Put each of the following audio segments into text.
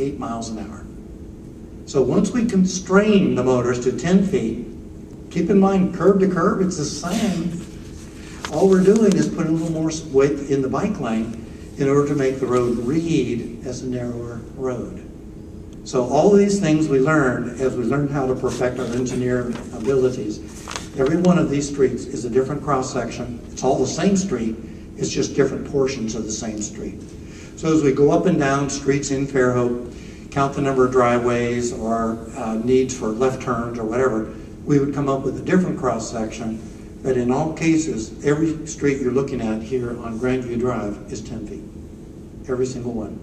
8 miles an hour. So once we constrain the motors to 10 feet, keep in mind, curb to curb, it's the same. All we're doing is putting a little more width in the bike lane in order to make the road read as a narrower road. So all these things we learned as we learned how to perfect our engineering abilities. Every one of these streets is a different cross-section. It's all the same street, it's just different portions of the same street. So as we go up and down streets in Fairhope, count the number of driveways or needs for left turns or whatever, we would come up with a different cross-section. But in all cases, every street you're looking at here on Grandview Drive is 10 feet. Every single one.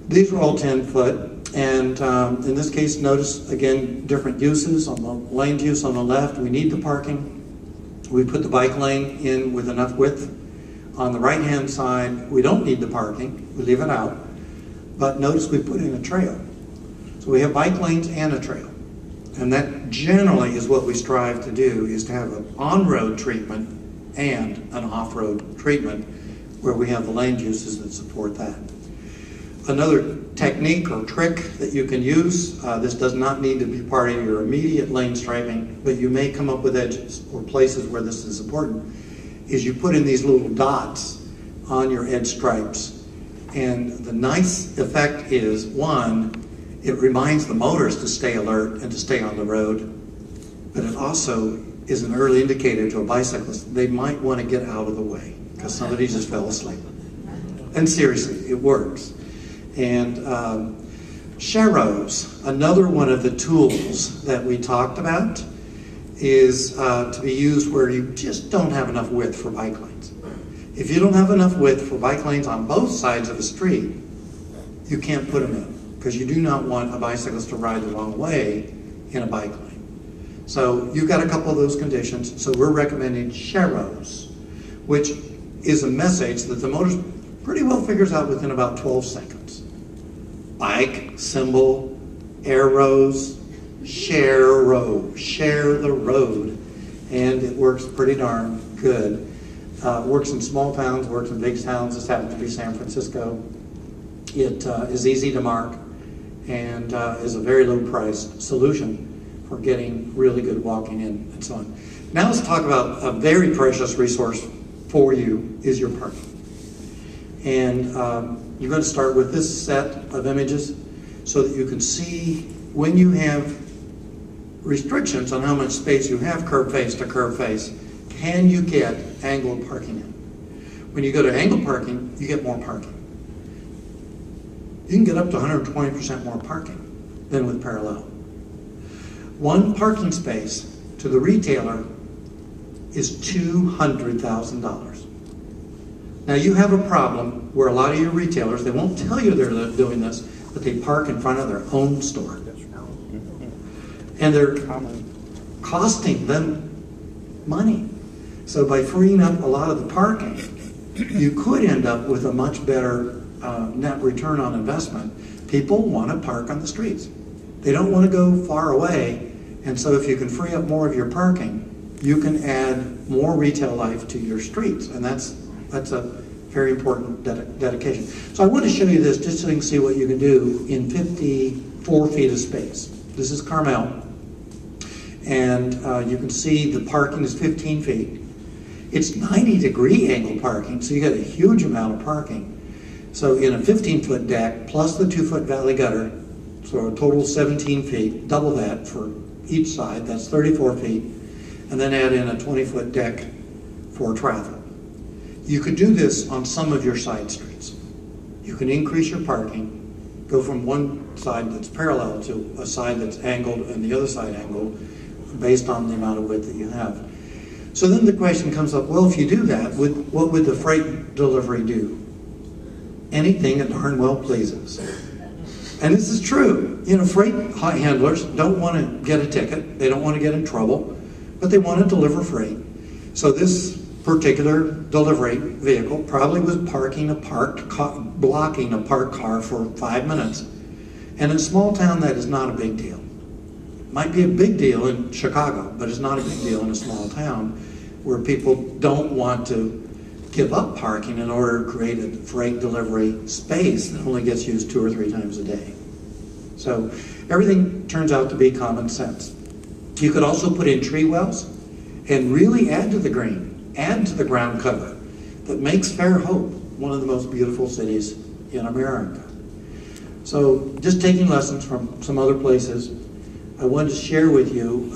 These are all 10 foot. And in this case, notice again, different uses. On the lane use on the left, we need the parking. We put the bike lane in with enough width. On the right-hand side, we don't need the parking. We leave it out. But notice we put in a trail. So we have bike lanes and a trail. And that generally is what we strive to do, is to have an on-road treatment and an off-road treatment where we have the land uses that support that. Another technique or trick that you can use, this does not need to be part of your immediate lane striping, but you may come up with edges or places where this is important, is you put in these little dots on your edge stripes. And the nice effect is, one, it reminds the motorists to stay alert and to stay on the road, but it also is an early indicator to a bicyclist. They might want to get out of the way because somebody just fell asleep. And seriously, it works. And Sharrows, another one of the tools that we talked about, is to be used where you just don't have enough width for bike lanes. If you don't have enough width for bike lanes on both sides of the street, you can't put them in, because you do not want a bicyclist to ride the wrong way in a bike lane. So you've got a couple of those conditions, so we're recommending Sharrows, which is a message that the motor pretty well figures out within about 12 seconds. Bike, symbol, arrows, share road, share the road, and it works pretty darn good. Works in small towns, works in big towns. This happens to be San Francisco. It is easy to mark and is a very low-priced solution for getting really good walking in and so on. Now let's talk about a very precious resource for you, is your parking. And you're going to start with this set of images so that you can see when you have restrictions on how much space you have curb face to curb face, can you get angled parking in? When you go to angled parking, you get more parking. You can get up to 120% more parking than with parallel. One parking space to the retailer is $200,000. Now you have a problem where a lot of your retailers, they won't tell you they're doing this, but they park in front of their own store. And they're costing them money. So by freeing up a lot of the parking, you could end up with a much better net return on investment. People want to park on the streets. They don't want to go far away, and so if you can free up more of your parking, you can add more retail life to your streets, and that's a very important dedication. So I want to show you this just so you can see what you can do in 54 feet of space. This is Carmel, and you can see the parking is 15 feet. It's 90-degree angle parking, so you get a huge amount of parking. So in a 15-foot deck, plus the 2-foot valley gutter, so a total 17 feet, double that for each side, that's 34 feet, and then add in a 20-foot deck for travel. You could do this on some of your side streets. You can increase your parking, go from one side that's parallel to a side that's angled and the other side angled, based on the amount of width that you have. So then the question comes up, well, if you do that, what would the freight delivery do? Anything that darn well pleases. And this is true. You know, freight handlers don't want to get a ticket. They don't want to get in trouble, but they want to deliver freight. So this particular delivery vehicle probably was blocking a parked car for 5 minutes. And in a small town, that is not a big deal. Might be a big deal in Chicago, but it's not a big deal in a small town where people don't want to give up parking in order to create a freight delivery space that only gets used 2 or 3 times a day. So everything turns out to be common sense. You could also put in tree wells and really add to the green, add to the ground cover that makes Fairhope one of the most beautiful cities in America. So just taking lessons from some other places, I wanted to share with you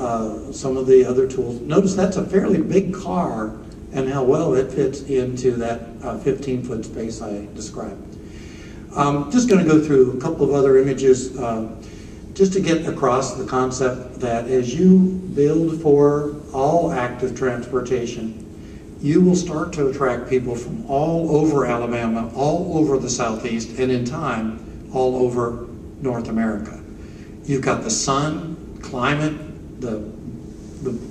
some of the other tools. Notice that's a fairly big car and how well it fits into that 15-foot space I described. Just going to go through a couple of other images just to get across the concept that as you build for all active transportation, you will start to attract people from all over Alabama, all over the Southeast, and in time, all over North America. You've got the sun, climate, the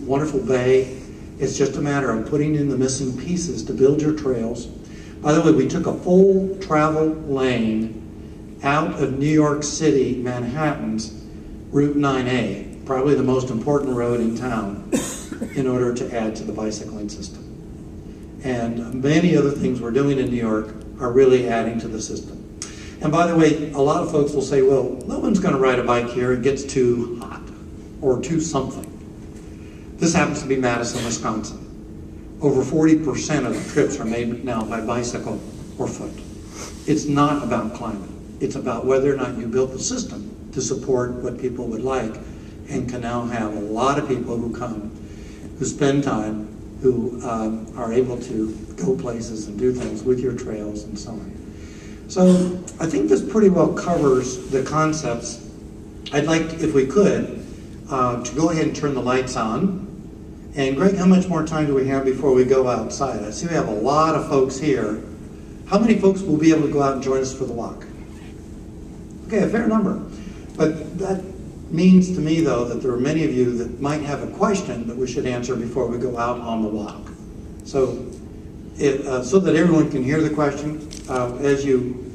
wonderful bay. It's just a matter of putting in the missing pieces to build your trails. By the way, we took a full travel lane out of New York City, Manhattan's Route 9A, probably the most important road in town, in order to add to the bicycling system. And many other things we're doing in New York are really adding to the system. And by the way, a lot of folks will say, well, no one's going to ride a bike here. It gets too hot or too something. This happens to be Madison, Wisconsin. Over 40% of the trips are made now by bicycle or foot. It's not about climate. It's about whether or not you built the system to support what people would like, and can now have a lot of people who come, who spend time, who are able to go places and do things with your trails and so on. So I think this pretty well covers the concepts. I'd like, if we could, to go ahead and turn the lights on. And Greg, how much more time do we have before we go outside? I see we have a lot of folks here. How many folks will be able to go out and join us for the walk? Okay, a fair number. But that means to me, though, that there are many of you that might have a question that we should answer before we go out on the walk. So, so that everyone can hear the question, as you